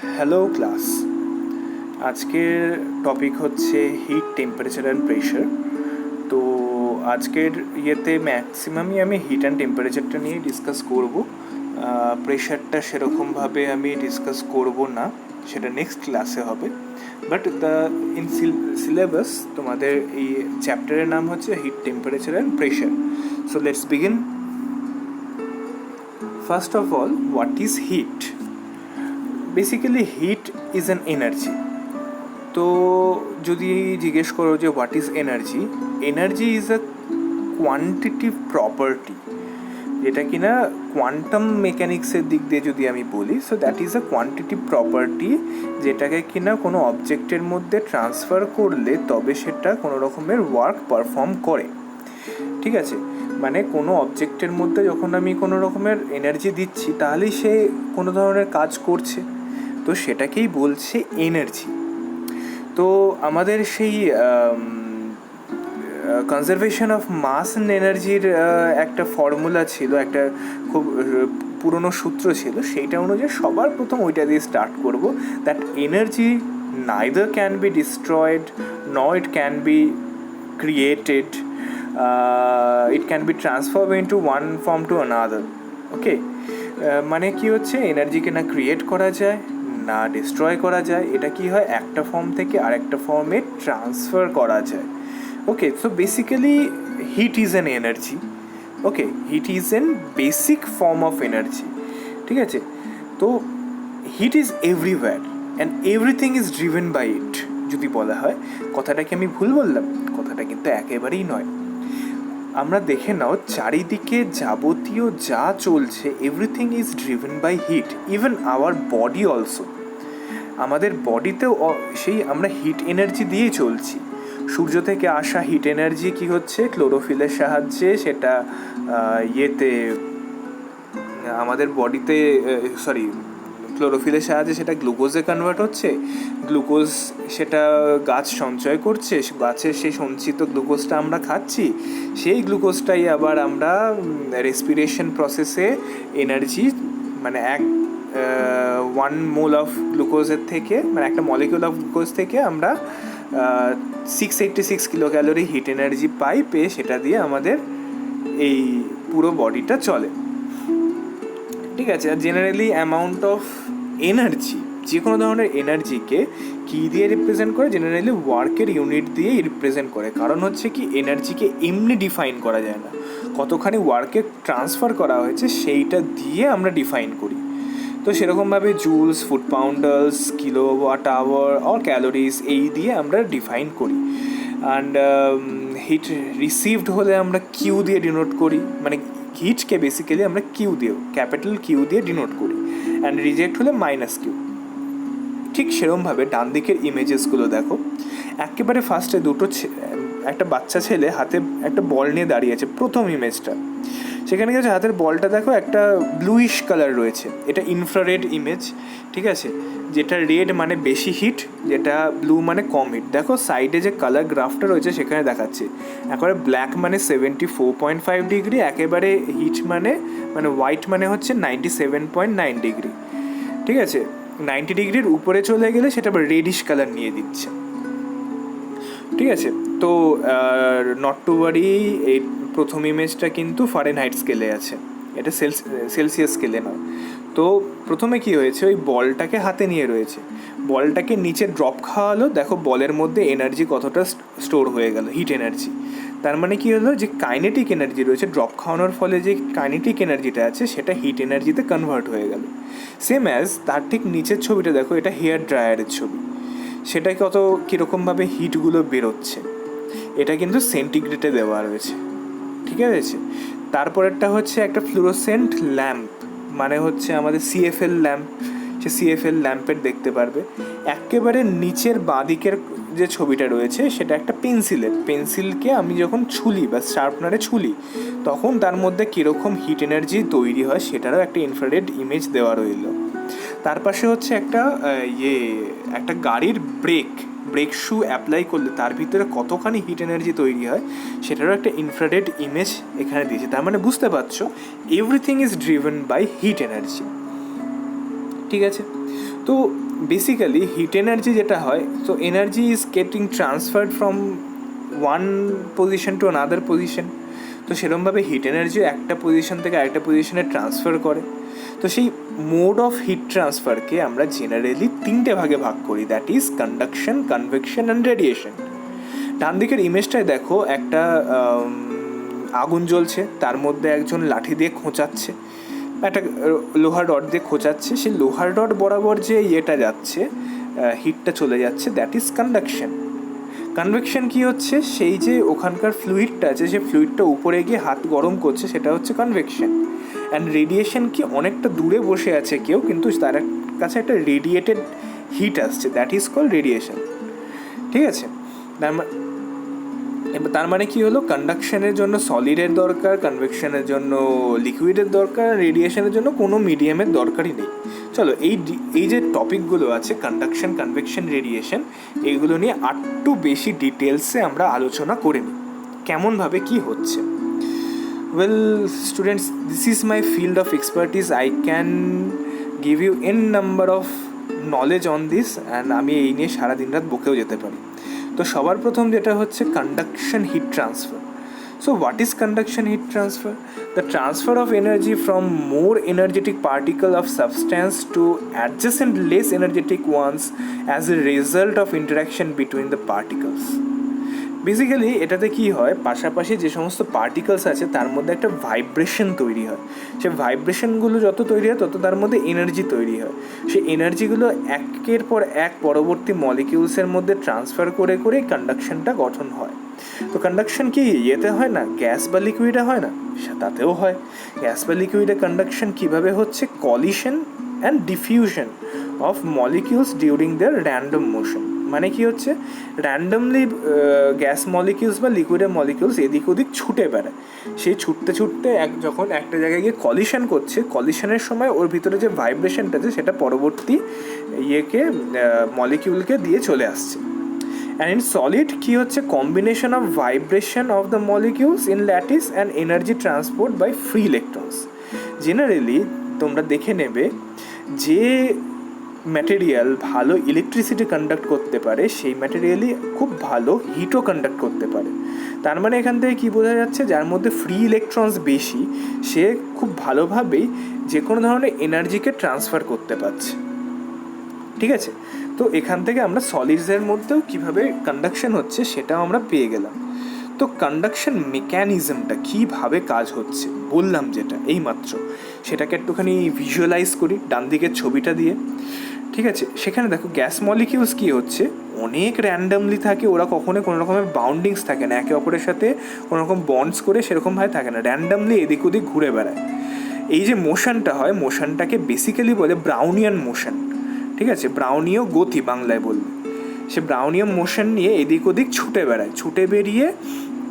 Hello class, আজকের topic হচ্ছে heat, temperature and pressure. তো আজকের ইয়েতে ম্যাক্সিমামই আমি হিট অ্যান্ড টেম্পারেচারটা নিয়ে ডিসকাস করব। প্রেশারটা সেরকমভাবে আমি ডিসকাস করব না, সেটা নেক্সট ক্লাসে হবে। বাট ইন সিলেবাস তোমাদের এই চ্যাপ্টারের নাম হচ্ছে heat, temperature and pressure. So let's begin. First of all, what is heat? Basically heat is an energy. তো যদি জিজ্ঞেস করো যে what is energy, energy is a quantitative property, যেটা কিনা কোয়ান্টাম মেকানিক্সের দিক দিয়ে যদি আমি বলি, so that is a quantitative property, যেটাকে কিনা কোনো অবজেক্টের মধ্যে ট্রান্সফার করলে তবে সেটা কোনো রকমের ওয়ার্ক পারফর্ম করে। ঠিক আছে, মানে কোনো অবজেক্টের মধ্যে যখন আমি কোনো রকমের এনার্জি দিচ্ছি তাহলেই সে কোনো ধরনের কাজ করছে, তো সেটাকেই বলছে এনার্জি। তো আমাদের সেই কনজারভেশন অফ মাস অ্যান্ড এনার্জির একটা ফর্মুলা ছিল, একটা খুব পুরনো সূত্র ছিল, সেইটা অনুযায়ী সবার প্রথম ওইটা দিয়ে স্টার্ট করব, that energy neither can be destroyed nor it can be created, it can be transform into one form to another. Okay, মানে কি হচ্ছে, এনার্জিকে না ক্রিয়েট করা যায় না ডিস্ট্রয় করা যায়, এটা কি হয়, একটা ফর্ম থেকে আরেকটা ফর্মে ট্রান্সফার করা যায়। Okay, so basically heat is an energy. Okay, heat is an basic form of energy. ঠিক আছে, তো heat is everywhere and everything is driven by it. যদি বলা হয়, কথাটা কি আমি ভুল বললাম? কথাটা কিন্তু একেবারেই নয়। আমরা দেখে নাও, চারিদিকে যাবতীয় যা চলছে, everything is driven by heat, even our body also. আমাদের বডিতেও সেই আমরা হিট এনার্জি দিয়েই চলছি। সূর্য থেকে আসা হিট এনার্জি কি হচ্ছে, ক্লোরোফিলের সাহায্যে সেটা ইয়েতে আমাদের বডিতে ক্লোরোফিলের সাহায্যে সেটা গ্লুকোজে কনভার্ট হচ্ছে। গ্লুকোজ সেটা গাছ সঞ্চয় করছে, গাছের সেই সঞ্চিত গ্লুকোজটা আমরা খাচ্ছি, সেই গ্লুকোজটাই আবার আমরা রেসপিরেশন প্রসেসে এনার্জি, মানে ওয়ান মোল অফ গ্লুকোজের থেকে, মানে একটা মলিকিউল অফ গ্লুকোজ থেকে আমরা 686 কিলো ক্যালোরি হিট এনার্জি পেয়ে সেটা দিয়ে আমাদের এই পুরো বডিটা চলে। ঠিক আছে, are generally amount of energy, যে কোনো ধরনের এনার্জিকে কী দিয়ে রিপ্রেজেন্ট করে, জেনারেলি ওয়ার্কের ইউনিট দিয়েই রিপ্রেজেন্ট করে। কারণ হচ্ছে কি, এনার্জিকে এমনি ডিফাইন করা যায় না, কতখানি ওয়ার্কে ট্রান্সফার করা হয়েছে সেইটা দিয়ে আমরা ডিফাইন করি। তো সেরকমভাবে joules, foot pounders, kilowatt hour or calories এই দিয়ে আমরা ডিফাইন করি। অ্যান্ড হিট রিসিভড হলে আমরা কিউ দিয়ে ডিনোট করি, মানে হিটকে বেসিক্যালি আমরা কিউ দিয়ে, ক্যাপিটাল কিউ দিয়ে ডিনোট করি, অ্যান্ড রিজেক্ট হলে মাইনাস কিউ। ঠিক সেরকমভাবে ডান দিকের ইমেজেসগুলো দেখো, একেবারে ফার্স্টে একটা বাচ্চা ছেলে হাতে একটা বল নিয়ে দাঁড়িয়ে আছে, প্রথম ইমেজটা। সেখানে কি হচ্ছে, হাতের বলটা দেখো একটা ব্লুইশ কালার রয়েছে, এটা ইনফ্রারেড ইমেজ। ঠিক আছে, যেটা রেড মানে বেশি হিট, যেটা ব্লু মানে কম হিট। দেখো সাইডে যে কালার গ্রাফটা রয়েছে সেখানে দেখাচ্ছে একেবারে ব্ল্যাক মানে 74.5 ডিগ্রি, একেবারে হিট মানে হোয়াইট মানে হচ্ছে 97.9 ডিগ্রি। ঠিক আছে, 90 ডিগ্রির উপরে চলে গেলে সেটা আবার রেডিশ কালার নিয়ে দিচ্ছে। ঠিক আছে, তো নট টু ওয়ারি, এই প্রথম ইমেজটা কিন্তু ফারেনহাইট স্কেলে আছে, এটা সেলসিয়াস স্কেলে নয়। তো প্রথমে কি হয়েছে, ওই বলটাকে হাতে নিয়ে রয়েছে, বলটাকে নিচে ড্রপ খাওয়ালো, দেখো বলের মধ্যে এনার্জি কতটা স্টোর হয়ে গেল, হিট এনার্জি। তার মানে কি হলো, যে কাইনেটিক এনার্জি রয়েছে, ড্রপ খাওয়ানোর ফলে যে কাইনেটিক এনার্জিটা আছে সেটা হিট এনার্জিতে কনভার্ট হয়ে গেল। সেম অ্যাজ তার ঠিক নিচের ছবিটা দেখো, এটা হেয়ার ড্রায়ারের ছবি, সেটা কত কীরকমভাবে হিটগুলো বেরোচ্ছে, এটা কিন্তু সেন্টিগ্রেডে দেওয়া রয়েছে। ঠিক আছে, তারপরেরটা হচ্ছে একটা ফ্লুরোসেন্ট ল্যাম্প, মানে হচ্ছে আমাদের সিএফএল ল্যাম্প, সে সিএফএল ল্যাম্পের দেখতে পারবে। একেবারে নিচের বাঁদিকের যে ছবিটা রয়েছে সেটা একটা পেন্সিলকে আমি যখন ছুলি বা শার্পনারে ছুলি তখন তার মধ্যে কীরকম হিট এনার্জি তৈরি হয় সেটারও একটা ইনফ্রারেড ইমেজ দেওয়া রইল। তার পাশে হচ্ছে একটা গাড়ির ব্রেক শু অ্যাপ্লাই করলে তার ভিতরে কতখানি হিট এনার্জি তৈরি হয় সেটারও একটা ইনফ্রারেড ইমেজ এখানে দিয়েছে। তার মানে বুঝতে পারছো, everything is driven by heat energy. ঠিক আছে, তো বেসিক্যালি হিট এনার্জি যেটা হয়, তো energy is getting transferred from one position to another position. তো সেরকমভাবে হিট এনার্জিও একটা পজিশন থেকে আরেকটা পজিশনে ট্রান্সফার করে। তো সেই মোড অফ হিট ট্রান্সফারকে আমরা জেনারেলি 3টে ভাগে ভাগ করি, that is conduction, convection and radiation. ডান দিকের ইমেজটায় দেখো একটা আগুন জ্বলছে, তার মধ্যে একজন লাঠি দিয়ে খোঁচাচ্ছে, একটা লোহার রড দিয়ে খোঁচাচ্ছে, সেই লোহার রড বরাবর যে ইয়েটা যাচ্ছে, হিটটা চলে যাচ্ছে, দ্যাট ইজ কন্ডাকশন। কনভেকশন কি হচ্ছে, সেই যে ওখানকার ফ্লুইডটা আছে, সেই ফ্লুইডটা উপরে গিয়ে হাত গরম করছে, সেটা হচ্ছে কনভেকশন। অ্যান্ড রেডিয়েশন কি, অনেকটা দূরে বসে আছে কেউ, কিন্তু তার কাছে একটা রেডিয়েটেড হিট আসছে, দ্যাট ইজ কল রেডিয়েশন। ঠিক আছে, তার মানে কি হলো, কন্ডাকশনের জন্য সলিডের দরকার, কনভেকশনের জন্য লিকুইডের দরকার, রেডিয়েশনের জন্য কোনো মিডিয়ামের দরকারই নেই। চলো এই যে টপিকগুলো আছে, কন্ডাকশন, কনভেকশন, রেডিয়েশন, এইগুলো নিয়ে আরটু বেশি ডিটেলসে আমরা আলোচনা করে নিই, কেমনভাবে কি হচ্ছে। Well students, this is my field of expertise, I can give U N number of knowledge on this, and আমি এই নিয়ে সারা দিন রাত বকেও যেতে পারি। তো সবার প্রথম যেটা হচ্ছে conduction heat transfer. So what is conduction heat transfer? The transfer of energy from more energetic particle of substance to adjacent less energetic ones as a result of interaction between the particles. Basically এটাতে কী হয়, পাশাপাশি যে সমস্ত particles আছে তার মধ্যে একটা vibration তৈরি হয়। সে ভাইব্রেশনগুলো যত তৈরি হয় তত তার মধ্যে এনার্জি তৈরি হয়। সেই এনার্জিগুলো একের পর এক পরবর্তী মলিকিউলসের মধ্যে ট্রান্সফার করে করে কন্ডাকশনটা গঠন হয়। তো কন্ডাকশন কি ইয়েতে হয় না, গ্যাস বা লিকুইডে হয় না, তাতেও হয়। গ্যাস বা লিকুইডে কন্ডাকশন কীভাবে হচ্ছে, collision and diffusion of molecules during there random motion. মানে কি হচ্ছে, র্যান্ডমলি গ্যাস মলিকিউলস বা লিকুইডের মলিকিউলস এদিক ওদিক ছুটে বেড়ায়। সেই ছুটতে ছুটতে যখন একটা জায়গায় গিয়ে কলিশন করছে, কলিশনের সময় ওর ভিতরে যে ভাইব্রেশনটা আছে সেটা পরবর্তী মলিকিউলকে দিয়ে চলে আসছে। And in solid কি হচ্ছে, combination of vibration of the molecules in lattice and energy transport by free electrons. Generally তোমরা দেখে নেবে যে ম্যাটেরিয়াল ভালো ইলেকট্রিসিটি কন্ডাক্ট করতে পারে সেই ম্যাটেরিয়ালই খুব ভালো হিটও কন্ডাক্ট করতে পারে। তার মানে এখান থেকে কী বোঝা যাচ্ছে, যার মধ্যে ফ্রি ইলেকট্রনস বেশি সে খুব ভালোভাবেই যে কোনো ধরনের এনার্জিকে ট্রান্সফার করতে পারছে। ঠিক আছে, তো এখান থেকে আমরা সলিডসের মধ্যেও কীভাবে কন্ডাকশন হচ্ছে সেটাও আমরা পেয়ে গেলাম। তো কন্ডাকশন মেকানিজমটা কীভাবে কাজ হচ্ছে বললাম যেটা এইমাত্র, সেটাকে একটুখানি ভিজুয়ালাইজ করি ডান দিকের ছবিটা দিয়ে। ঠিক আছে, সেখানে দেখো গ্যাস মলিকিউলস কী হচ্ছে, অনেক র্যান্ডামলি থাকে, ওরা কখনো কোনো রকমের বাউন্ডিংস থাকে না, একে অপরের সাথে কোনো রকম বন্ডস করে সেরকমভাবে থাকে না, র্যান্ডামলি এদিক ওদিক ঘুরে বেড়ায়। এই যে মোশনটা হয়, মোশনটাকে বেসিক্যালি বলে ব্রাউনিয়ান মোশন। ঠিক আছে, ব্রাউনীয় গতি বাংলায় বলবে। সে ব্রাউনীয় মোশন নিয়ে এদিক ওদিক ছুটে বেড়ায়, ছুটে বেরিয়ে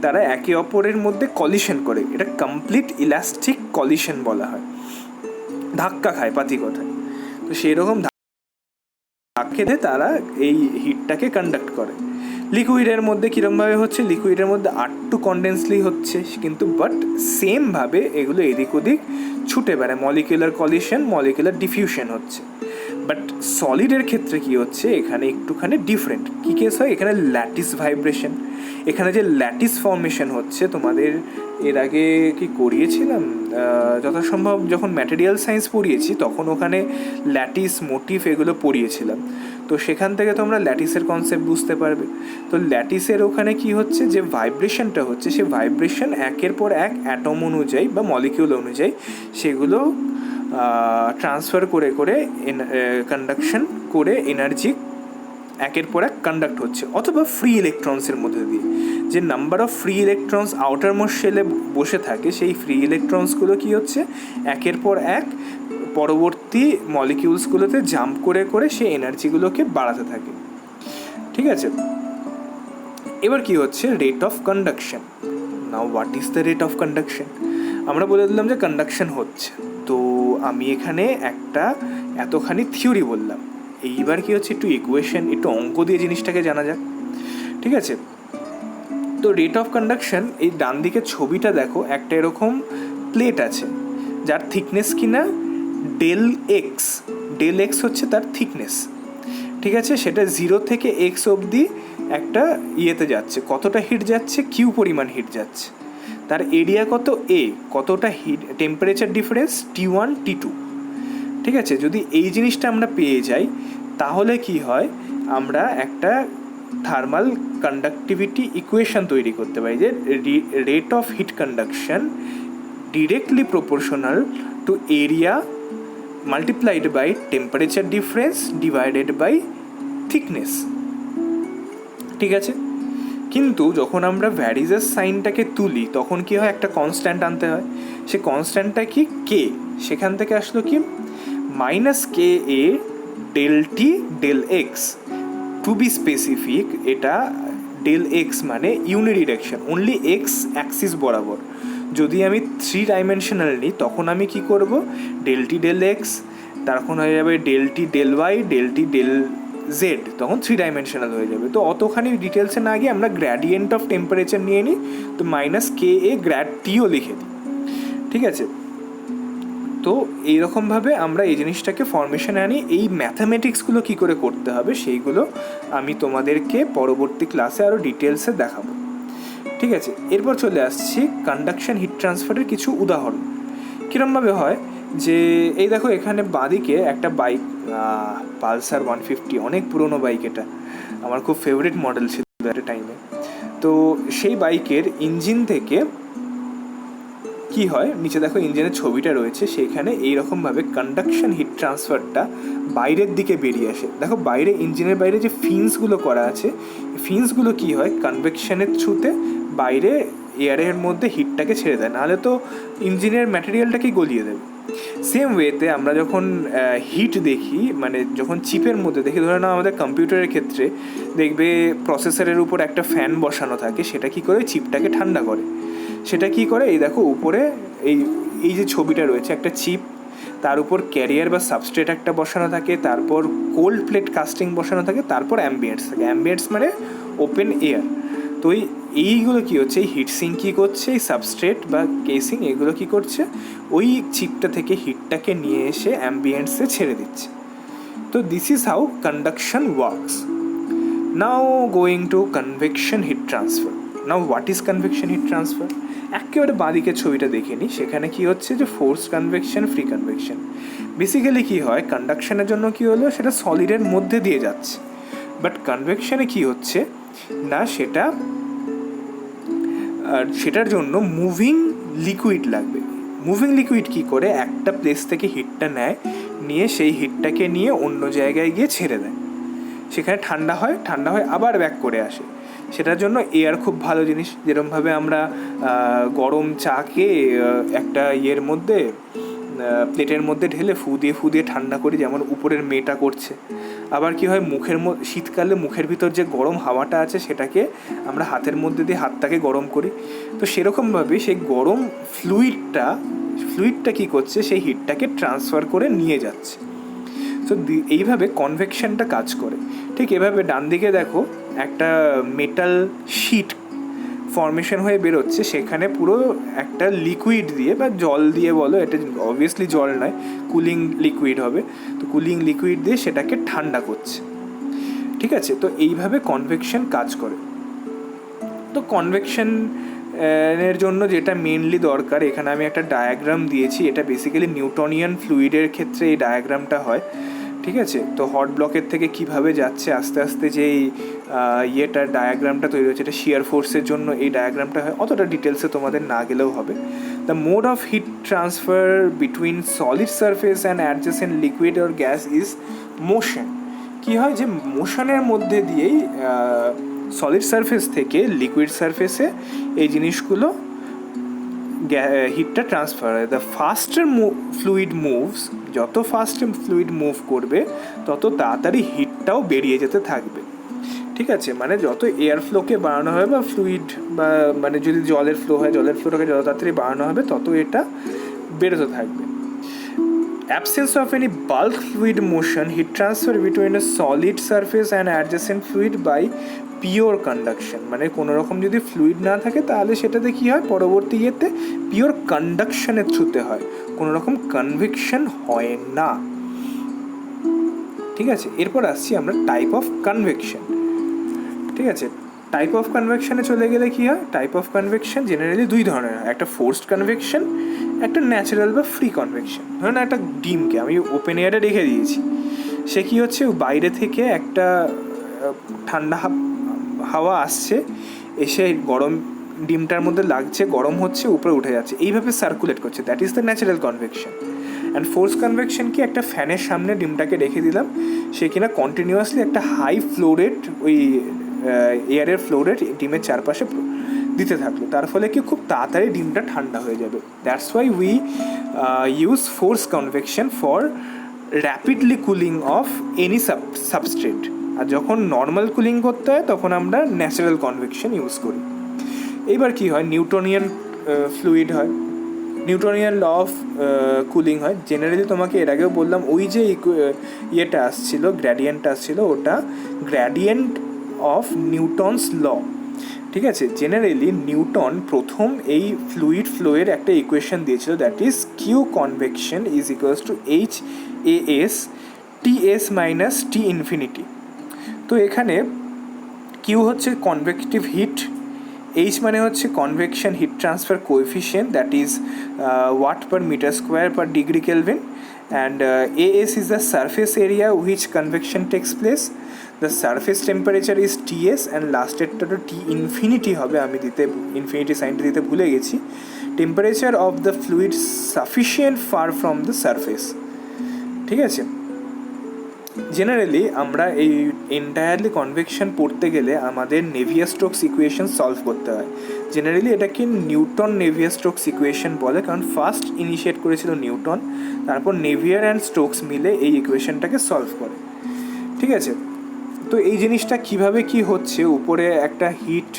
তারা একে অপরের মধ্যে কলিশন করে, এটা কমপ্লিট ইলাস্টিক কলিশন বলা হয়, ধাক্কা খায় পাতি কথায়। তো সেই রকম ধাক্কা খেতে তারা এই হিটটাকে কন্ডাক্ট করে। লিকুইডের মধ্যে কীরকমভাবে হচ্ছে, লিকুইডের মধ্যে আরটু কনডেন্সলি হচ্ছে, কিন্তু বাট সেমভাবে এগুলো এদিক ওদিক ছুটে বেড়ায়, মলিকুলার কলিশন, মলিকুলার ডিফিউশন হচ্ছে। বাট সলিডের ক্ষেত্রে কী হচ্ছে, এখানে একটুখানি ডিফারেন্ট। কী কেস হয়, এখানে ল্যাটিস ভাইব্রেশন, এখানে যে ল্যাটিস ফর্মেশন হচ্ছে, তোমাদের এর আগে কি করিয়েছিলাম যথাসম্ভব যখন ম্যাটেরিয়াল সায়েন্স পড়িয়েছি তখন ওখানে ল্যাটিস, মোটিভ এগুলো পড়িয়েছিলাম। তো সেখান থেকে তোমরা ল্যাটিসের কনসেপ্ট বুঝতে পারবে। তো ল্যাটিসের ওখানে কি হচ্ছে, যে ভাইব্রেশনটা হচ্ছে, সে ভাইব্রেশন একের পর এক অ্যাটম অনুযায়ী বা মলিকিউল অনুযায়ী সেগুলো ট্রান্সফার করে করে কন্ডাকশন করে এনার্জি একের পর এক কন্ডাক্ট হচ্ছে, অথবা ফ্রি ইলেকট্রনসের মধ্যে দিয়ে। যে number of free electrons outermost শেলে বসে থাকে, সেই ফ্রি ইলেকট্রনসগুলো কী হচ্ছে, একের পর এক পরবর্তী মলিকিউলসগুলোতে জাম্প করে করে সেই এনার্জিগুলোকে বাড়াতে থাকে। ঠিক আছে, এবার কি হচ্ছে, rate of conduction. Now what is the rate of conduction? আমরা বলে দিলাম যে কন্ডাকশন হচ্ছে, তো আমি এখানে একটা এতখানি থিওরি বললাম। এইবার কি হচ্ছে, একটু ইকুয়েশন, একটু অঙ্ক দিয়ে জিনিসটাকে জানা যাক। ঠিক আছে, তো রেট অফ কন্ডাকশন, এই ডান দিকে ছবিটা দেখো, একটা এরকম প্লেট আছে যার থিকনেস কিনা ডেল এক্স হচ্ছে তার থিকনেস। ঠিক আছে, সেটা 0 থেকে x অবধি একটা ইয়েতে যাচ্ছে, কতটা হিট যাচ্ছে, কিউ পরিমাণ হিট যাচ্ছে, তার এরিয়া কত এ, কতটা hit temperature difference T1 T2। ঠিক আছে, যদি এই জিনিসটা আমরা পেয়ে যাই তাহলে কি হয়, আমরা একটা থার্মাল কন্ডাক্টিভিটি ইকুয়েশন তৈরি করতে পারি যে rate of heat conduction directly proportional to area multiplied by temperature difference divided by thickness. ঠিক আছে, কিন্তু যখন আমরা ভ্যারিজেস সাইনটাকে তুলি তখন কি হয়, একটা কনস্ট্যান্ট আনতে হয়। সে কনস্ট্যান্টটা কি, কে। সেখান থেকে আসলো কি minus K A del T del X. To be specific, এটা ডেল এক্স মানে ইউনিডিরেকশন, অনলি এক্স অ্যাক্সিস বরাবর। যদি আমি 3 ডাইমেনশনাল নিই তখন আমি কি করব, ডেল টি ডেল এক্স, তখন হয়ে যাবে ডেল টি ডেল ওয়াই, ডেল টি ডেল জেড, তখন 3 ডাইমেনশনাল হয়ে যাবে। তো অতখানি ডিটেলসে না গিয়ে আমরা গ্র্যাডিয়েন্ট অফ টেম্পারেচার নিয়ে নিই, তো মাইনাস কে এ গ্র্যাড টিও লিখে দিই। ঠিক আছে, তো এইরকমভাবে আমরা এই জিনিসটাকে ফর্মেশনে আনি। এই ম্যাথামেটিক্সগুলো কী করে করতে হবে সেইগুলো আমি তোমাদেরকে পরবর্তী ক্লাসে আরও ডিটেলসে দেখাবো। ঠিক আছে, এরপর চলে আসছি কন্ডাকশন হিট ট্রান্সফারের কিছু উদাহরণ। কীরমভাবে হয় যে এই দেখো এখানে বাঁদিকে একটা বাইক, পালসার 150, অনেক পুরনো বাইক, এটা আমার খুব ফেভারিট মডেল ছিল একটা টাইমে। তো সেই বাইকের ইঞ্জিন থেকে কি হয়, নিচে দেখো ইঞ্জিনের ছবিটা রয়েছে, সেইখানে এইরকমভাবে কন্ডাকশন হিট ট্রান্সফারটা বাইরের দিকে বেরিয়ে আসে। দেখো বাইরে, ইঞ্জিনের বাইরে যে ফিন্সগুলো করা আছে, ফিন্সগুলো কি হয়, কনভেকশনের থ্রুতে বাইরে এয়ারের মধ্যে হিটটাকে ছেড়ে দেয়, নাহলে তো ইঞ্জিনের ম্যাটেরিয়ালটাকেই গলিয়ে দেবে। সেম ওয়েতে আমরা যখন হিট দেখি, মানে যখন চিপের মধ্যে দেখি, ধরে নাও আমাদের কম্পিউটারের ক্ষেত্রে দেখবে প্রসেসরের উপর একটা ফ্যান বসানো থাকে, সেটা কি করে চিপটাকে ঠান্ডা করে। সেটা কি করে, এই দেখো উপরে এই যে ছবিটা রয়েছে, একটা চিপ, তার উপর ক্যারিয়ার বা সাবস্ট্রেট একটা বসানো থাকে, তারপর কোল্ড প্লেট কাস্টিং বসানো থাকে, তারপর অ্যাম্বিয়েন্টস থাকে। অ্যাম্বিয়েন্টস মানে ওপেন এয়ার। তো এইগুলো কী হচ্ছে, এই হিট সিঙ্ক কী করছে, এই সাবস্ট্রেট বা কেসিং এগুলো কী করছে, ওই চিপটা থেকে হিটটাকে নিয়ে এসে অ্যাম্বিয়েন্টসে ছেড়ে দিচ্ছে। তো this is how conduction works. Now going to convection heat transfer. Now what is convection heat transfer? একেবারে বাঁদিকের ছবিটা দেখে নিই, সেখানে কি হচ্ছে যে force convection, free convection. Basically কী হয়, কন্ডাকশনের জন্য কী হলো, সেটা সলিডের মধ্যে দিয়ে যাচ্ছে, বাট কনভেকশনে কী হচ্ছে না, সেটার জন্য মুভিং লিকুইড লাগবে। মুভিং লিকুইড কী করে, একটা প্লেস থেকে হিটটা নেয়, নিয়ে সেই হিটটাকে নিয়ে অন্য জায়গায় গিয়ে ছেড়ে দেয়, সেখানে ঠান্ডা হয় আবার ব্যাক করে আসে। সেটার জন্য এয়ার খুব ভালো জিনিস। যেরকমভাবে আমরা গরম চাকে একটা ইয়ের মধ্যে, প্লেটের মধ্যে ঢেলে ফু দিয়ে ঠান্ডা করি, যেমন উপরের মেয়েটা করছে। আবার কি হয়, শীতকালে মুখের ভিতর যে গরম হাওয়াটা আছে সেটাকে আমরা হাতের মধ্যে দিয়ে হাতটাকে গরম করি। তো সেরকমভাবে সেই গরম ফ্লুইডটা কী করছে, সেই হিটটাকে ট্রান্সফার করে নিয়ে যাচ্ছে। তো এইভাবে কনভেকশনটা কাজ করে। ঠিক এভাবে ডান দিকে দেখো একটা মেটাল শিট ফর্মেশন হয়ে বেরোচ্ছে, সেখানে পুরো একটা লিকুইড দিয়ে বা জল দিয়ে বলো, এটা অবভিয়াসলি জল নয়, কুলিং লিকুইড হবে, তো কুলিং লিকুইড দিয়ে সেটাকে ঠান্ডা করছে। ঠিক আছে, তো এইভাবে কনভেকশন কাজ করে। তো কনভেকশন এর জন্য যেটা মেনলি দরকার, এখানে আমি একটা ডায়াগ্রাম দিয়েছি, এটা বেসিক্যালি নিউটনিয়ান ফ্লুইডের ক্ষেত্রে এই ডায়াগ্রামটা হয়। ঠিক আছে, তো হট ব্লকের থেকে কিভাবে যাচ্ছে আস্তে আস্তে যে ইয়েটার ডায়াগ্রামটা তৈরি হচ্ছে, এটা শিয়ার ফোর্সের জন্য এই ডায়াগ্রামটা হয়। অতটা ডিটেলসে তোমাদের না গেলেও হবে। The mode of heat transfer between solid surface and adjacent liquid or gas is motion. কী হয় যে মোশনের মধ্যে দিয়েই সলিড সারফেস থেকে লিকুইড সারফেসে এই জিনিসগুলো হিটটা ট্রান্সফার হয়। দ্য ফাস্টার ফ্লুইড মুভস, যত ফাস্ট ফ্লুইড মুভ করবে তত তাড়াতাড়ি হিটটাও বেরিয়ে যেতে থাকবে। ঠিক আছে, মানে যত এয়ার ফ্লোকে বাড়ানো হবে বা ফ্লুইড বা মানে যদি জলের ফ্লো হয়, জলের ফ্লোটাকে যত তাড়াতাড়ি বাড়ানো হবে তত এটা বেরোতে থাকবে। Absence of any bulk fluid motion, heat transfer between a solid surface and adjacent fluid by pure conduction, মানে কোনো রকম যদি ফ্লুইড না থাকে তাহলে সেটাতে কী হয়, পরবর্তী ইয়েতে পিওর কন্ডাকশনের থ্রুতে হয়, কোনো রকম কনভেকশন হয় না। ঠিক আছে, এরপর আসছি আমরা টাইপ অফ কনভেকশন। ঠিক আছে, টাইপ অফ কনভেকশনে চলে গেলে কী হয়, টাইপ অফ কনভেকশন জেনারেলি দুই ধরনের হয়, একটা ফোর্সড কনভেকশন, একটা ন্যাচারাল বা ফ্রি কনভেকশন। ধরুন একটা ডিমকে আমি ওপেন এয়ারে রেখে দিয়েছি, সে কী হচ্ছে, বাইরে থেকে একটা ঠান্ডা হাওয়া আসছে, এসে গরম ডিমটার মধ্যে লাগছে, গরম হচ্ছে, উপরে উঠে যাচ্ছে, এইভাবে সার্কুলেট করছে, that is the natural convection. And force convection কি, একটা ফ্যানের সামনে ডিমটাকে রেখে দিলাম, সে কিনা কন্টিনিউয়াসলি একটা হাই ফ্লো রেট, ওই এয়ারের ফ্লো রেট ডিমের চারপাশে দিতে থাকলো, তার ফলে কি খুব তাড়াতাড়ি ডিমটা ঠান্ডা হয়ে যাবে। That's why we use force convection for rapidly cooling of any substrate. আর যখন নর্মাল কুলিং করতে হয় তখন আমরা ন্যাচারাল কনভেকশন ইউজ করি। এইবার কি হয়, নিউটনিয়ান ফ্লুইড হয়, নিউটনিয়ান ল অফ কুলিং হয়। জেনারেলি তোমাকে এর আগেও বললাম, ওই যে ইয়েটা আসছিলো, গ্র্যাডিয়েন্টটা আসছিলো, ওটা গ্র্যাডিয়েন্ট অফ নিউটনস ল। ঠিক আছে, জেনারেলি নিউটন প্রথম এই ফ্লুইড ফ্লোয়ের একটা ইকুয়েশন দিয়েছিল, that is Q convection is equals to H A S T S minus T infinity. তো এখানে কিউ হচ্ছে কনভেকটিভ হিট, এইচ মানে হচ্ছে convection heat transfer coefficient, that is watt per metre square per degree kelvin, and AS is the surface area which convection takes place, the surface temperature is TS, and লাস্টেরটা তো T infinity হবে, আমি দিতে infinity সাইনটা দিতে ভুলে গেছি, temperature of the fluid sufficient far from the surface. ঠিক আছে, generally আমরা এই এন্টায়ারলি কনভেকশন পড়তে গেলে আমাদের নেভিয়ার-স্টোকস ইকুয়েশন সলভ করতে হয়। জেনারেলি এটাকে নিউটন নেভিয়ার-স্টোকস ইকুয়েশন বলে, কারণ ফার্স্ট ইনিশিয়েট করেছিল নিউটন, তারপর নেভিয়ার অ্যান্ড স্টোকস মিলে এই ইকুয়েশনটাকে সলভ করে। ঠিক আছে, তো এই জিনিসটা কিভাবে কি হচ্ছে, উপরে একটা হিট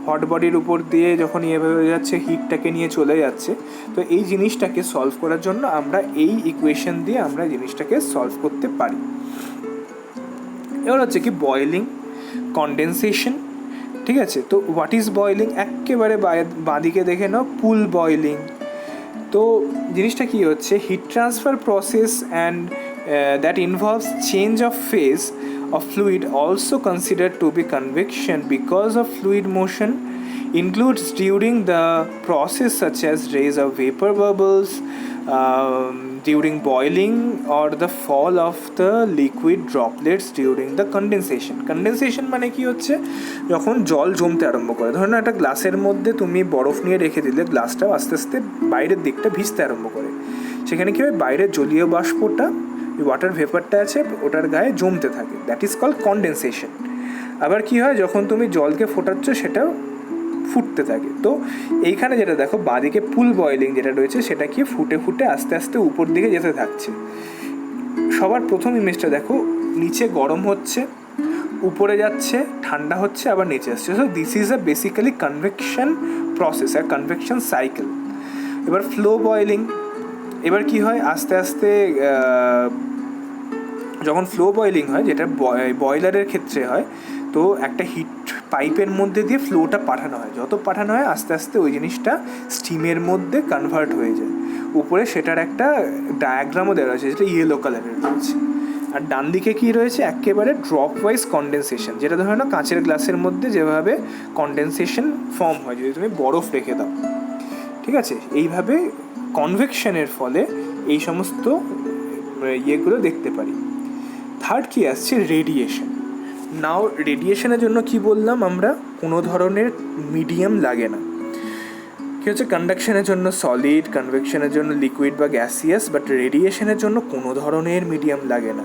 হট বডির উপর দিয়ে যখন এভাবে যাচ্ছে, হিটটাকে নিয়ে চলে যাচ্ছে, তো এই জিনিসটাকে সলভ করার জন্য আমরা এই ইকুয়েশন দিয়ে আমরা জিনিসটাকে সলভ করতে পারি। এবার হচ্ছে কি বয়েলিং, কনডেনসেশন। ঠিক আছে, তো হোয়াট ইজ বয়েলিং, একেবারে বাঁদিকে দেখে নাও, পুল বয়েলিং। তো জিনিসটা কী হচ্ছে, heat transfer process and that involves change of phase of fluid also considered to be convection because of fluid motion includes during the process such as raise of vapor bubbles, during boiling, or the fall of the liquid droplets during the condensation. Condensation মানে কি হচ্ছে, যখন জল জমতে আরম্ভ করে, ধরুন একটা গ্লাসের মধ্যে তুমি বরফ নিয়ে রেখে দিলে, গ্লাসটাও আস্তে আস্তে বাইরের দিকটা ভিজতে আরম্ভ করে, সেখানে কী হয়, বাইরের জলীয় বাষ্পটা, ওয়াটার ভেপারটা আছে, ওটার গায়ে জমতে থাকে, দ্যাট ইজ কল্ড কনডেনসেশন। আবার কি হয়, যখন তুমি জলকে ফোটাচ্ছ সেটাও ফুটতে থাকে। তো এইখানে যেটা দেখো বাঁদিকে পুল বয়েলিং যেটা রয়েছে, সেটা কি ফুটে ফুটে আস্তে আস্তে উপর দিকে যেতে থাকছে। সবার প্রথম ইমেজটা দেখো, নিচে গরম হচ্ছে, উপরে যাচ্ছে, ঠান্ডা হচ্ছে, আবার নিচে আসছে। So this is a basically convection process, আর কনভেকশন সাইকেল। এবার ফ্লো বয়েলিং, এবার কি হয়, আস্তে আস্তে যখন ফ্লো বয়েলিং হয়, যেটা বয়লারের ক্ষেত্রে হয়, তো একটা হিট পাইপের মধ্যে দিয়ে ফ্লোটা পাঠানো হয়, যত পাঠানো হয় আস্তে আস্তে ওই জিনিসটা স্টিমের মধ্যে কনভার্ট হয়ে যায়। উপরে সেটার একটা ডায়াগ্রামও দেওয়া রয়েছে, যেটা ইয়েলো কালারের রয়েছে। আর ডান দিকে কী রয়েছে, একেবারে ড্রপ ওয়াইজ কনডেনসেশন, যেটা ধরো না কাঁচের গ্লাসের মধ্যে যেভাবে কনডেনসেশন ফর্ম হয় যদি তুমি বরফ রেখে দাও। ঠিক আছে, এইভাবে কনভেকশনের ফলে এই সমস্ত ইয়েগুলো দেখতে পারি। থার্ড কি আসছে, রেডিয়েশন। নাও রেডিয়েশনের জন্য কি বললাম আমরা, কোনো ধরনের মিডিয়াম লাগে না। কী হচ্ছে, কন্ডাকশনের জন্য সলিড, কনভেকশনের জন্য লিকুইড বা গ্যাসিয়াস, বাট রেডিয়েশনের জন্য কোনো ধরনের মিডিয়াম লাগে না।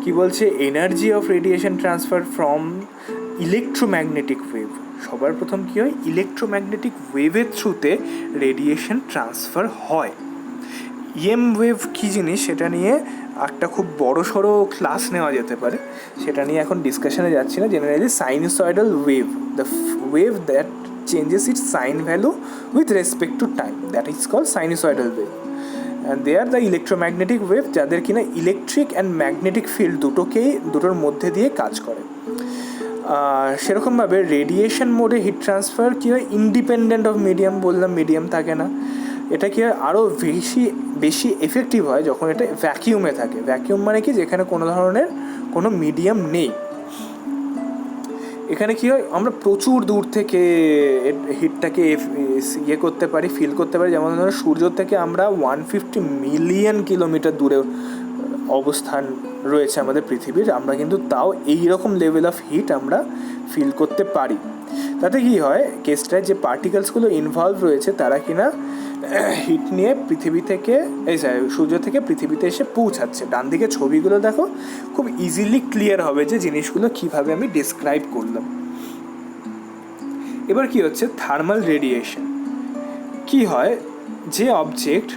কি বলছে, energy of radiation transfer from electromagnetic wave. সবার প্রথম কী হয়, ইলেকট্রোম্যাগনেটিক ওয়েভের থ্রুতে রেডিয়েশন ট্রান্সফার হয়। ইএম ওয়েভ কী জিনিস, সেটা নিয়ে একটা খুব বড় সড়ো ক্লাস নেওয়া যেতে পারে, সেটা নিয়ে এখন ডিসকাশনে যাচ্ছি না। Generally sinusoidal wave, the wave that changes its sine value with respect to time, that is called sinusoidal wave. And they are the electromagnetic wave, যাদের কিনা ইলেকট্রিক অ্যান্ড ম্যাগনেটিক ফিল্ড দুটোর মধ্যে দিয়ে কাজ করে। সেরকমভাবে রেডিয়েশন মোডে হিট ট্রান্সফার কী হয়, ইন্ডিপেন্ডেন্ট অফ মিডিয়াম, বললাম মিডিয়াম থাকে না। এটা কি হয়, আরও বেশি এফেক্টিভ হয় যখন এটা ভ্যাকিউমে থাকে। ভ্যাকিউম মানে কি, যেখানে কোনো ধরনের কোনো মিডিয়াম নেই। এখানে কী হয়, আমরা প্রচুর দূর থেকে হিটটাকে ইয়ে করতে পারি, ফিল করতে পারি। যেমন ধরো সূর্য থেকে আমরা 150 মিলিয়ন কিলোমিটার দূরে অবস্থান রয়েছে আমাদের পৃথিবীর, আমরা কিন্তু তাও এই রকম লেভেল অফ হিট আমরা ফিল করতে পারি। তাতে কী হয়, কেসটায় যে পার্টিকেলসগুলো ইনভলভ রয়েছে তারা কিনা হিট নিয়ে পৃথিবী থেকে সূর্য থেকে পৃথিবীতে এসে পৌঁছাচ্ছে। ডান দিকে ছবিগুলো দেখো, খুব ইজিলি ক্লিয়ার হবে যে জিনিসগুলো কীভাবে আমি ডিসক্রাইব করলাম। এবার কি হচ্ছে, থার্মাল রেডিয়েশন। কি হয়, যে অবজেক্ট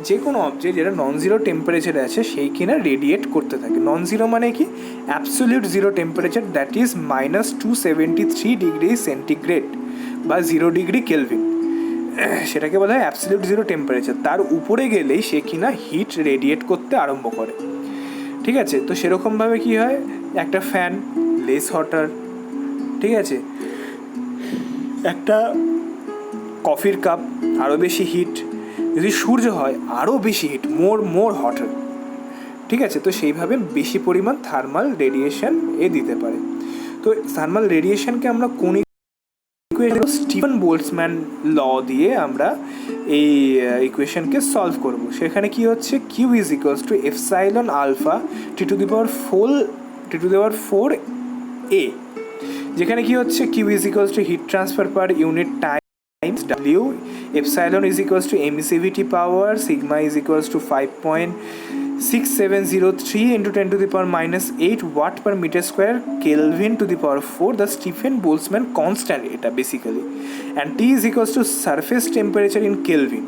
যে কোনো অবজেক্ট যেটা নন জিরো টেম্পারেচারে আছে সেই কিনা রেডিয়েট করতে থাকে। নন জিরো মানে কি, absolute zero temperature, that is -273 degree centigrade বা 0 ডিগ্রি কেলভিন, সেটাকে বলা হয় অ্যাবসোলিউট জিরো টেম্পারেচার। তার উপরে গেলেই সে কিনা হিট রেডিয়েট করতে আরম্ভ করে। ঠিক আছে, তো সেরকমভাবে কি হয়, একটা ফ্যান লেস হটার, ঠিক আছে, একটা কফির কাপ আরও বেশি হিট, যদি সূর্য হয় আরও বেশি হিট, মোর হটার। ঠিক আছে, তো সেইভাবে বেশি পরিমাণ থার্মাল রেডিয়েশন দিতে পারে। তো থার্মাল রেডিয়েশনকে আমরা কোন স্টিফেন বোল্টজম্যান ল দিয়ে আমরা এই ইকুয়েশনকে সলভ করব। সেখানে কি হচ্ছে, Q is equals to epsilon alpha T to the power 4 A, যেখানে কি হচ্ছে, Q is equals to heat transfer per unit times W, epsilon is equals to emissivity power, sigma is equals to 5.6703 into 10 to the power -8 watt per meter square, Kelvin to the power 4, the Stephen Boltzmann constant এটা basically, and T is equals to surface temperature in Kelvin,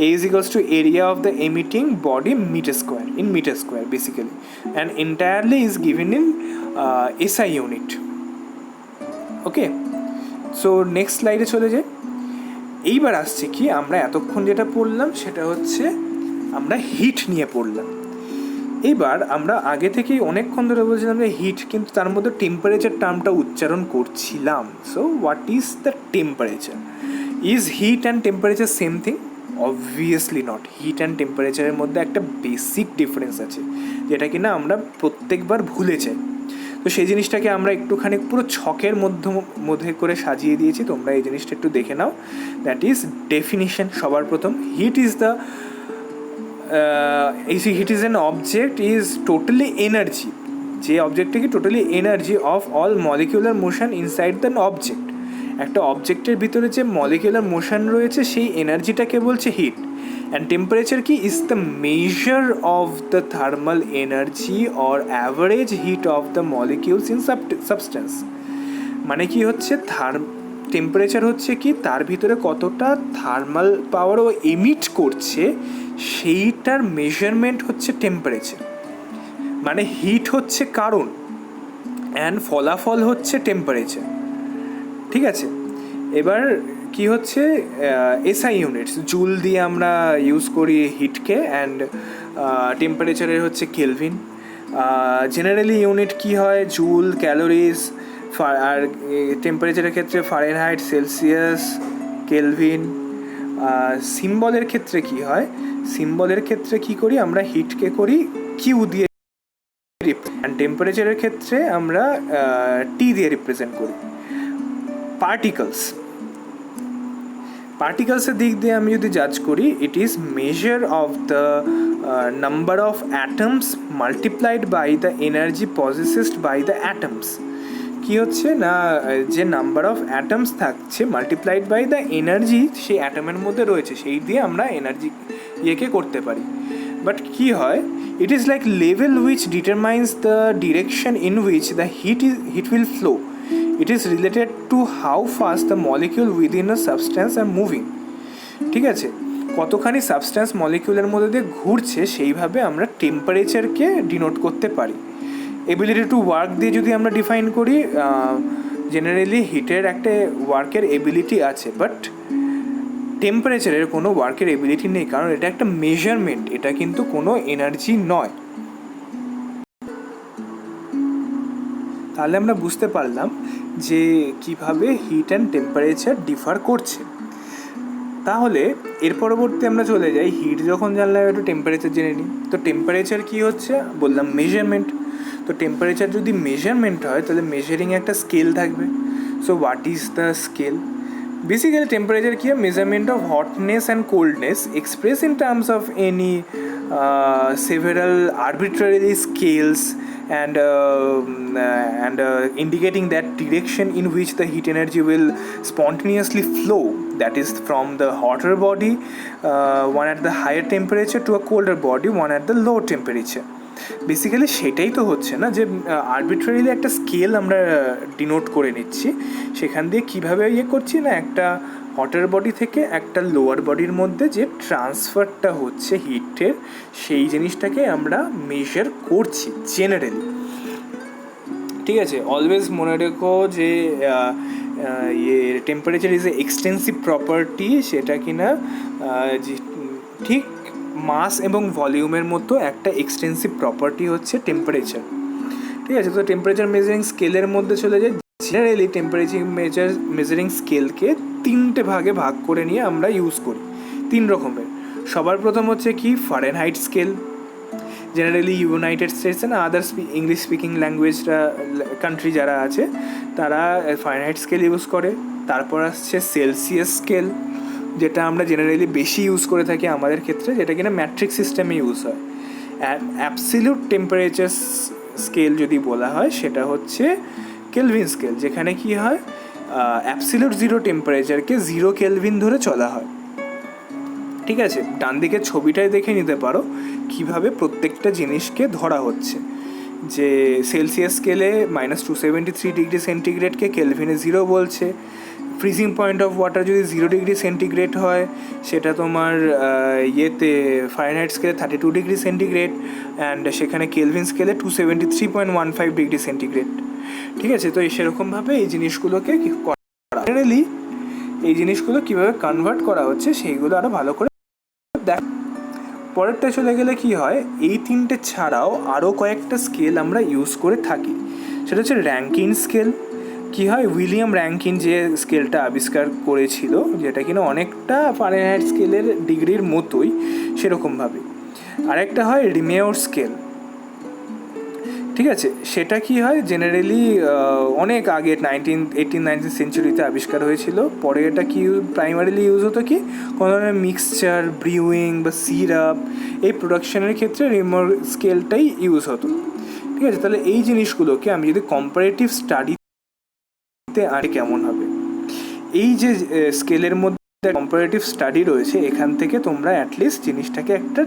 A is equals to area of the emitting body meter square basically, and entirely is given in SI unit. Okay, so next slide চলে যাই। এইবার আসছে কি, আমরা এতক্ষণ যেটা পড়লাম সেটা হচ্ছে আমরা হিট নিয়ে পড়লাম। এবার আমরা আগে থেকেই অনেকক্ষণ ধরে বলছিলাম যে হিট, কিন্তু তার মধ্যে টেম্পারেচার টার্মটা উচ্চারণ করছিলাম। So what is the temperature? Is heat and temperature same thing? Obviously not. Heat and টেম্পারেচারের মধ্যে একটা বেসিক ডিফারেন্স আছে, যেটা কিনা আমরা প্রত্যেকবার ভুলে যাই। তো সেই জিনিসটাকে আমরা একটুখানি পুরো ছকের মধ্যে করে সাজিয়ে দিয়েছি, তোমরা এই জিনিসটা একটু দেখে নাও। That is definition. সবার প্রথম, heat is an object is totally energy, যে অবজেক্টটা কি totally energy of all molecular motion inside than object. একটা অবজেক্টের ভিতরে যে মলিকুলার মোশন রয়েছে সেই এনার্জিটাকে বলছে হিট। অ্যান্ড টেম্পারেচার কি, is the measure of the thermal energy or average heat of the molecules in substance. মানে কি হচ্ছে, টেম্পারেচার হচ্ছে কি, তার ভিতরে কতটা থার্মাল পাওয়ার ও এমিট করছে সেইটার মেজারমেন্ট হচ্ছে টেম্পারেচার। মানে হিট হচ্ছে কারণ অ্যান্ড ফলাফল হচ্ছে টেম্পারেচার। ঠিক আছে, এবার কি হচ্ছে, এসআই ইউনিটস, জুল দিয়ে আমরা ইউজ করি হিটকে, অ্যান্ড টেম্পারেচারের হচ্ছে কেলভিন। জেনারেলি ইউনিট কি হয়, জুল, ক্যালোরিজ, আর টেম্পারেচারের ক্ষেত্রে ফারেনহাইট, সেলসিয়াস, কেলভিন। সিম্বলের ক্ষেত্রে কি হয়, সিম্বলের ক্ষেত্রে কি করি আমরা, হিটকে করি কিউ দিয়ে, অ্যান্ড টেম্পারেচারের ক্ষেত্রে আমরা টি দিয়ে রিপ্রেজেন্ট করি। পার্টিকলসের দিক দিয়ে আমি যদি জাজ করি, it is measure of the number of atoms multiplied by the energy possessed by the atoms. কী হচ্ছে না, যে নাম্বার অফ অ্যাটমস থাকছে মাল্টিপ্লাইড বাই দ্য এনার্জি সেই অ্যাটমের মধ্যে রয়েছে, সেই দিয়ে আমরা এনার্জি ইয়েকে করতে পারি। বাট কী হয়, it is like level which determines the direction in which the heat will flow. It is related to how fast the molecule within a substance are moving. ঠিক আছে, কতখানি সাবস্ট্যান্স মলিকিউলের মধ্যে দিয়ে ঘুরছে সেইভাবে আমরা টেম্পারেচারকে ডিনোট করতে পারি। এবিলিটি টু ওয়ার্ক দিয়ে যদি আমরা ডিফাইন করি, জেনারেলি হিটের একটা ওয়ার্কের এবিলিটি আছে, বাট টেম্পারেচারের কোনো ওয়ার্কের এবিলিটি নেই, কারণ এটা একটা মেজারমেন্ট, এটা কিন্তু কোনো এনার্জি নয়। তাহলে আমরা বুঝতে পারলাম যে কিভাবে হিট অ্যান্ড টেম্পারেচার ডিফার করছে। তাহলে এর পরবর্তী আমরা চলে যাই, হিট যখন জানলাম একটু টেম্পারেচার জেনে নিই। তো টেম্পারেচার কী হচ্ছে বললাম, মেজারমেন্ট। তো টেম্পারেচার যদি মেজারমেন্ট হয় তাহলে মেজারিং একটা স্কেল থাকবে। So what is the scale? Basically, temperature কি measurement of hotness and coldness expressed in terms of any several arbitrary scales and indicating that direction in which the heat energy will spontaneously flow, that is from the hotter body one at the higher temperature to a colder body one at the low temperature. Basically সেটাই তো হচ্ছে না, যে আরবিট্রারিলি একটা scale আমরা denote করে নিচ্ছি, সেখান দিয়ে কীভাবে করছি না, একটা হটার বডি থেকে একটা লোয়ার বডির মধ্যে যে ট্রান্সফারটা হচ্ছে হিটের, সেই জিনিসটাকে আমরা মেজার করছি জেনারেলি। ঠিক আছে, অলওয়েজ মনে রেখো যে temperature is a extensive property, সেটা কিনা ঠিক মাস এবং ভলিউমের মতো একটা এক্সটেন্সিভ প্রপার্টি হচ্ছে টেম্পারেচার। ঠিক আছে, তো টেম্পারেচার মেজারিং স্কেলের মধ্যে চলে যায়। জেনারেলি টেম্পারেচার মেজারিং স্কেলকে 3টে ভাগে ভাগ করে নিয়ে আমরা ইউজ করি, 3 রকমের। সবার প্রথম হচ্ছে কি Fahrenheit scale. Generally United states না আদার্স ইংলিশ স্পিকিং ল্যাঙ্গুয়েজরা কান্ট্রি যারা আছে তারা ফারেনহাইট স্কেল ইউজ করে। তারপর আসছে সেলসিয়াস স্কেল, যেটা আমরা জেনারেলি বেশি ইউজ করে থাকি আমাদের ক্ষেত্রে, যেটা কিনা ম্যাট্রিক সিস্টেমে ইউজ হয়। অ্যাবসলিউট টেম্পারেচার স্কেল যদি বলা হয় সেটা হচ্ছে কেলভিন স্কেল, যেখানে কি হয় অ্যাবসলিউট জিরো টেম্পারেচারকে 0 কেলভিন ধরে চলা হয়। ঠিক আছে, ডান দিকের ছবিটায় দেখে নিতে পারো কিভাবে প্রত্যেকটা জিনিসকে ধরা হচ্ছে, যে সেলসিয়াস স্কেলে -273 ডিগ্রি সেন্টিগ্রেডকে কেলভিনে 0 বলছে। ফ্রিজিং পয়েন্ট অফ ওয়াটার যদি 0 ডিগ্রি সেন্টিগ্রেড হয় সেটা তোমার ফারেনহাইট স্কেলে 32 ডিগ্রি সেন্টিগ্রেড, অ্যান্ড সেখানে কেলভিন স্কেলে 273.15 ডিগ্রি সেন্টিগ্রেড। ঠিক আছে, তো সেরকমভাবে এই জিনিসগুলোকে জেনারেলি এই জিনিসগুলো কীভাবে কনভার্ট করা হচ্ছে সেইগুলো আরও ভালো করে দেখ। পরেরটা চলে গেলে কি হয়, এই 3টে ছাড়াও আরও কয়েকটা স্কেল আমরা ইউজ করে থাকি। সেটা হচ্ছে র্যাঙ্কিন স্কেল। কী হয়, উইলিয়াম র্যাঙ্কিন যে স্কেলটা আবিষ্কার করেছিল, যেটা কিনা অনেকটা ফারেনহাইট স্কেলের ডিগ্রির মতোই সেরকমভাবে। আরেকটা হয় রিমেওর স্কেল। ঠিক আছে, সেটা কি হয় জেনারেলি অনেক আগে 18-19 সেঞ্চুরিতে আবিষ্কার হয়েছিল। পরে এটা কি প্রাইমারিলি ইউজ হতো কি কোনো ধরনের মিক্সচার, ব্রিউইং বা সিরাপ, এই প্রোডাকশনের ক্ষেত্রে রিমেওর স্কেলটাই ইউজ হতো। ঠিক আছে, তাহলে এই জিনিসগুলোকে আমি যদি কম্পারেটিভ স্টাডিতে আনি কেমন হবে, এই যে স্কেলের মধ্যে কম্পারেটিভ স্টাডি রয়েছে, এখান থেকে তোমরা অ্যাটলিস্ট জিনিসটাকে একটা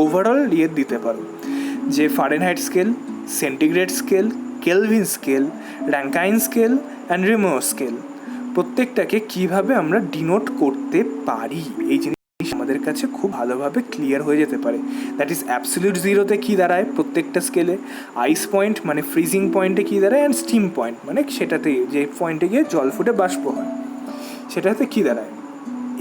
ওভারঅল দিতে পারো, যে Fahrenheit scale, centigrade scale, Kelvin scale, Rankine scale and Reaumur scale, প্রত্যেকটাকে কিভাবে আমরা ডিনোট করতে পারি, এই জিনিস আমাদের কাছে খুব ভালোভাবে ক্লিয়ার হয়ে যেতে পারে। দ্যাট ইজ অ্যাবসলিউট জিরোতে কী দাঁড়ায় প্রত্যেকটা স্কেলে, আইস পয়েন্ট মানে ফ্রিজিং পয়েন্টে কী দাঁড়ায়, অ্যান্ড স্টিম পয়েন্ট মানে সেটাতে যে পয়েন্টে গিয়ে জল ফুটে বাষ্প হয় সেটাতে কী দাঁড়ায়।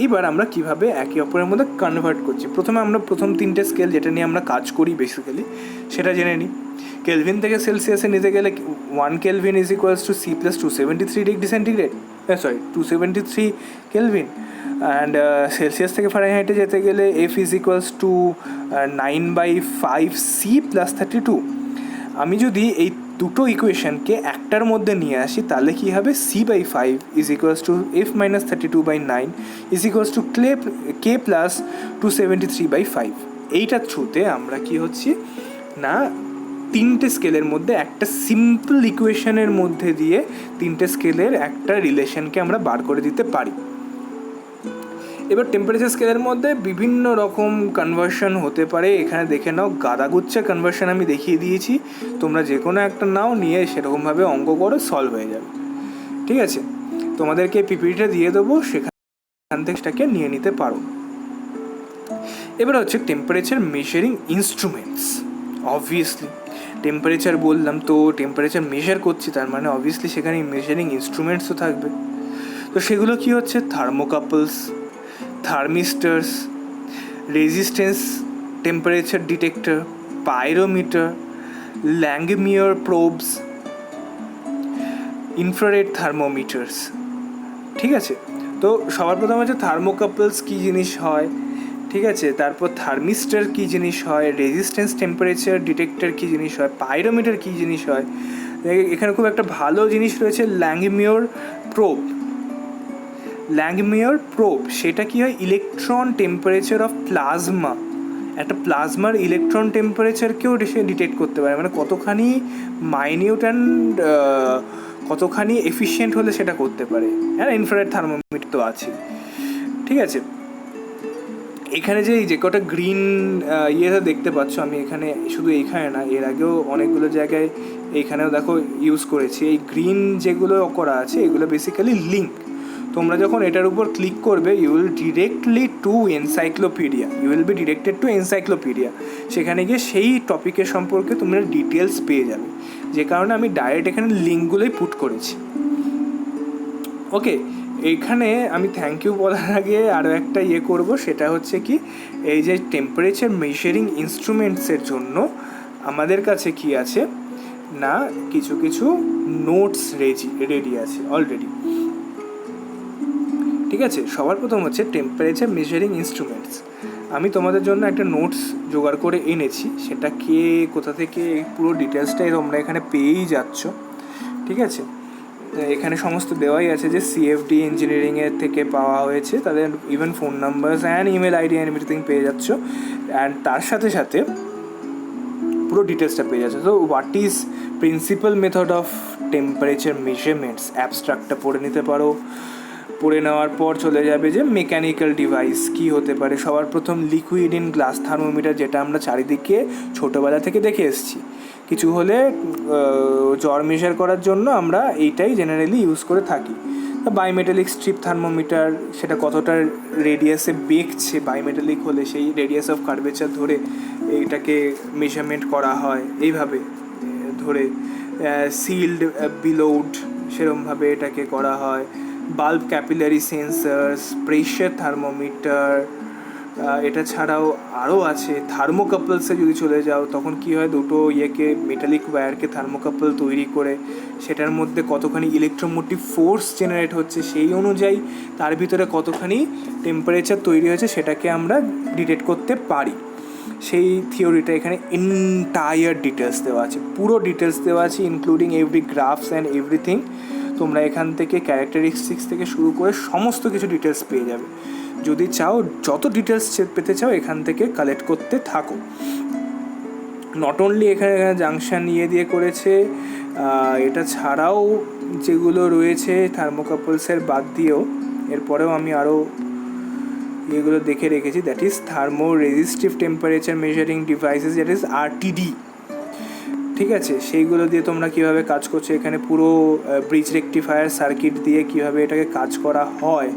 এবার আমরা কিভাবে একে অপরের মধ্যে কনভার্ট করছি, প্রথমে আমরা প্রথম 3টে স্কেল যেটা নিয়ে আমরা কাজ করি বেসিক্যালি সেটা জেনে নিই। কেলভিন থেকে সেলসিয়াসে নিতে গেলে 1 kelvin is equals to C + 273 degree centigrade, 273 kelvin. And Celsius থেকে ফারেনহাইটে যেতে গেলে F is equals to 9/5 C + 32। আমি যদি এই দুটো ইকুয়েশনকে একটার মধ্যে নিয়ে আসি তাহলে কী হবে, C/5 is equals two F - 32/9 is equals two K + 273/5। এইটার থ্রুতে আমরা কি হচ্ছি না 3টে স্কেলের মধ্যে একটা সিম্পল ইকুয়েশনের মধ্যে দিয়ে 3টে স্কেলের একটা রিলেশনকে আমরা বার করে দিতে পারি। এবার টেম্পারেচার স্কেলের মধ্যে বিভিন্ন রকম কনভার্সন হতে পারে, এখানে দেখে নাও গাদাগুচ্ছা কনভার্সন আমি দেখিয়ে দিয়েছি, তোমরা যে কোনো একটা নাও নিয়ে সেরকমভাবে অঙ্ক করো, সলভ হয়ে যাবে। ঠিক আছে, তোমাদেরকে পিপিটিটা দিয়ে দেবো, সেখান থেকে সেটাকে নিয়ে নিতে পারো। এবার হচ্ছে temperature measuring instruments. Obviously temperature বললাম তো টেম্পারেচার মেজার করছি, তার মানে অবভিয়াসলি সেখানে মেজারিং ইনস্ট্রুমেন্টসও থাকবে। তো সেগুলো কি হচ্ছে, thermocouples, thermistors, resistance temperature detector, pyrometer, Langmuir probes, infrared thermometers. ঠিক আছে, তো সবার প্রথম হচ্ছে থার্মোকাপলস কী জিনিস হয়, ঠিক আছে, তারপর থার্মিস্টার কী জিনিস হয়, রেজিস্ট্যান্স টেম্পারেচার ডিটেক্টর কী জিনিস হয়, পাইরোমিটার কী জিনিস হয়। এখানে খুব একটা ভালো জিনিস রয়েছে ল্যাঙ্গমিওর প্রোব। ল্যাঙ্গমিওর প্রোব সেটা কী হয়, ইলেকট্রন টেম্পারেচার অফ প্লাজমা, একটা প্লাজমার ইলেকট্রন টেম্পারেচারকেও সে ডিটেক্ট করতে পারে, মানে কতখানি মাইনিউট অ্যান্ড কতখানি এফিশিয়েন্ট হলে সেটা করতে পারে। হ্যাঁ, ইনফ্রারেড থার্মোমিটার তো আছে। ঠিক আছে, এখানে যে কটা গ্রিন ইয়েটা দেখতে পাচ্ছ, আমি এখানে শুধু এইখানে না, এর আগেও অনেকগুলো জায়গায় এইখানেও দেখো ইউজ করেছি। এই গ্রিন যেগুলো করা আছে এগুলো বেসিক্যালি লিঙ্ক। তোমরা যখন এটার উপর ক্লিক করবে you will directly to encyclopedia, you will be directed to encyclopedia. সেখানে গিয়ে সেই টপিকের সম্পর্কে তোমরা ডিটেলস পেয়ে যাবে, যে কারণে আমি ডাইরেক্ট এখানে লিঙ্কগুলোই পুট করেছি। ওকে, এইখানে আমি থ্যাংক ইউ বলার আগে আরও একটা ইয়ে করব, সেটা হচ্ছে কি, এই যে টেম্পারেচার মেজারিং ইনস্ট্রুমেন্টসের জন্য আমাদের কাছে কি আছে না, কিছু কিছু নোটস রেডি আছে অলরেডি। ঠিক আছে, সবার প্রথম হচ্ছে টেম্পারেচার মেজারিং ইনস্ট্রুমেন্টস। আমি তোমাদের জন্য একটা নোটস জোগাড় করে এনেছি, সেটা কে কোথা থেকে পুরো ডিটেলসটাই তোমরা এখানে পেয়েই যাচ্ছ। ঠিক আছে, এখানে সমস্ত দেওয়াই আছে যে সিএফডি ইঞ্জিনিয়ারিংয়ের থেকে পাওয়া হয়েছে, তাদের even phone numbers and email ID and everything পেয়ে যাচ্ছ, অ্যান্ড তার সাথে সাথে পুরো ডিটেলসটা পেয়ে যাচ্ছে। তো what is principal method of temperature measurements, অ্যাবস্ট্রাক্টটা পড়ে নিতে পারো। পড়ে নেওয়ার পর চলে যাবে যে মেকানিক্যাল ডিভাইস কী হতে পারে। সবার প্রথম লিকুইড ইন গ্লাস থার্মোমিটার, যেটা আমরা চারিদিকে ছোটোবেলা থেকে দেখে এসেছি। কিছু হলে জ্বর মেজার করার জন্য আমরা এইটাই জেনারেলি ইউজ করে থাকি। বাইমেটালিক স্ট্রিপ থার্মোমিটার, সেটা কতটা রেডিয়াসে বেঁকছে, বাইমেটালিক হলে সেই রেডিয়াস অফ কার্ভেচার ধরে এইটাকে মেজারমেন্ট করা হয় এইভাবে ধরে। সিল্ড বিলোড, সেরমভাবে এটাকে করা হয়। Bulb capillary sensors, pressure thermometer, এটা ছাড়াও আরও আছে। থার্মোকাপলসে যদি চলে যাও তখন কী হয়, দুটো ইয়েকে মেটালিক ওয়্যারকে থার্মোকাপল তৈরি করে সেটার মধ্যে কতখানি ইলেকট্রোমোটিভ ফোর্স জেনারেট হচ্ছে, সেই অনুযায়ী তার ভিতরে কতখানি টেম্পারেচার তৈরি হয়েছে সেটাকে আমরা ডিটেক্ট করতে পারি। সেই থিওরিটা এখানে এন্টায়ার ডিটেলস দেওয়া আছে, পুরো ডিটেলস দেওয়া আছে, including every grasp and everything. তোমরা এখান থেকে ক্যারেক্টারিস্টিক্স থেকে শুরু করে সমস্ত কিছু ডিটেলস পেয়ে যাবে। যদি চাও, যত ডিটেলস পেতে চাও এখান থেকে কালেক্ট করতে থাকো। নট অনলি এখানে জাংশন ইয়ে দিয়ে করেছে, এটা ছাড়াও যেগুলো রয়েছে থার্মোকাপলসের বাদ দিয়েও, এরপরেও আমি আরও এগুলো দেখে রেখেছি, that is thermo resistive temperature measuring devices, that is RTD. ঠিক আছে, সেইগুলো দিয়ে তোমরা কীভাবে কাজ করছো, এখানে পুরো ব্রিজ রেকটিফায়ার সার্কিট দিয়ে কীভাবে এটাকে কাজ করা হয়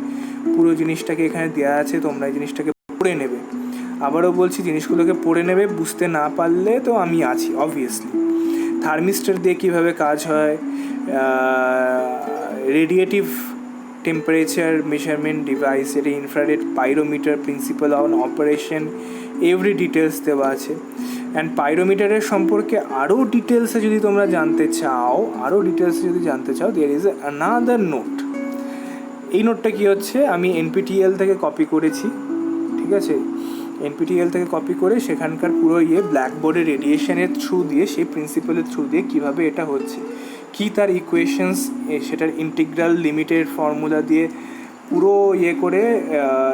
পুরো জিনিসটাকে এখানে দেওয়া আছে। তোমরা এই জিনিসটাকে পড়ে নেবে। আবারও বলছি, জিনিসগুলোকে পড়ে নেবে, বুঝতে না পারলে তো আমি আছি অবভিয়াসলি। থার্মিস্টার দিয়ে কীভাবে কাজ হয়, রেডিয়েটিভ টেম্পারেচার মেজারমেন্ট ডিভাইস, এটা infrared pyrometer, principal on operation, every details দেওয়া আছে। অ্যান্ড পাইরোমিটারের সম্পর্কে আরও ডিটেলসে যদি তোমরা জানতে চাও, দেয়ার ইজ অ্যানাদার নোট। এই নোটটা কী হচ্ছে, আমি এনপিটিএল থেকে কপি করেছি। ঠিক আছে, এনপিটিএল থেকে কপি করে সেখানকার পুরো ব্ল্যাকবোর্ডে রেডিয়েশনের থ্রু দিয়ে, সেই প্রিন্সিপালের থ্রু দিয়ে কীভাবে এটা হচ্ছে, কী তার ইকুয়েশনস, সেটার ইন্টিগ্রাল লিমিটের ফর্মুলা দিয়ে পুরো করে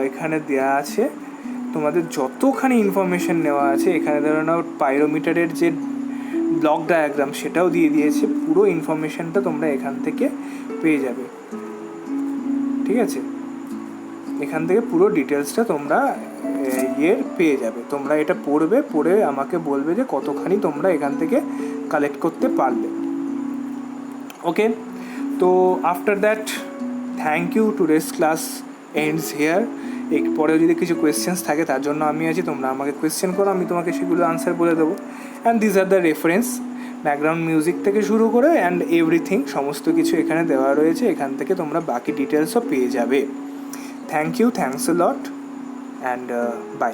এখানে দেওয়া আছে। তোমাদের যতখানি ইনফরমেশান নেওয়া আছে এখানে, ধরো নাও পাইরোমিটারের যে ব্লক ডায়াগ্রাম সেটাও দিয়ে দিয়েছে, পুরো ইনফরমেশানটা তোমরা এখান থেকে পেয়ে যাবে। ঠিক আছে, এখান থেকে পুরো ডিটেলসটা তোমরা পেয়ে যাবে। তোমরা এটা পড়ে আমাকে বলবে যে কতখানি তোমরা এখান থেকে কালেক্ট করতে পারলে। ওকে, তো after that thank you, today's class ends here. এরপরেও যদি কিছু কোয়েশ্চেন্স থাকে তার জন্য আমি আছি, তোমরা আমাকে কোয়েশ্চেন করো, আমি তোমাকে সেগুলো আনসার বলে দেবো। And this are the reference, background music থেকে শুরু করে অ্যান্ড এভরিথিং সমস্ত কিছু এখানে দেওয়া রয়েছে। এখান থেকে তোমরা বাকি ডিটেলসও পেয়ে যাবে। Thank you, thanks a lot, and by.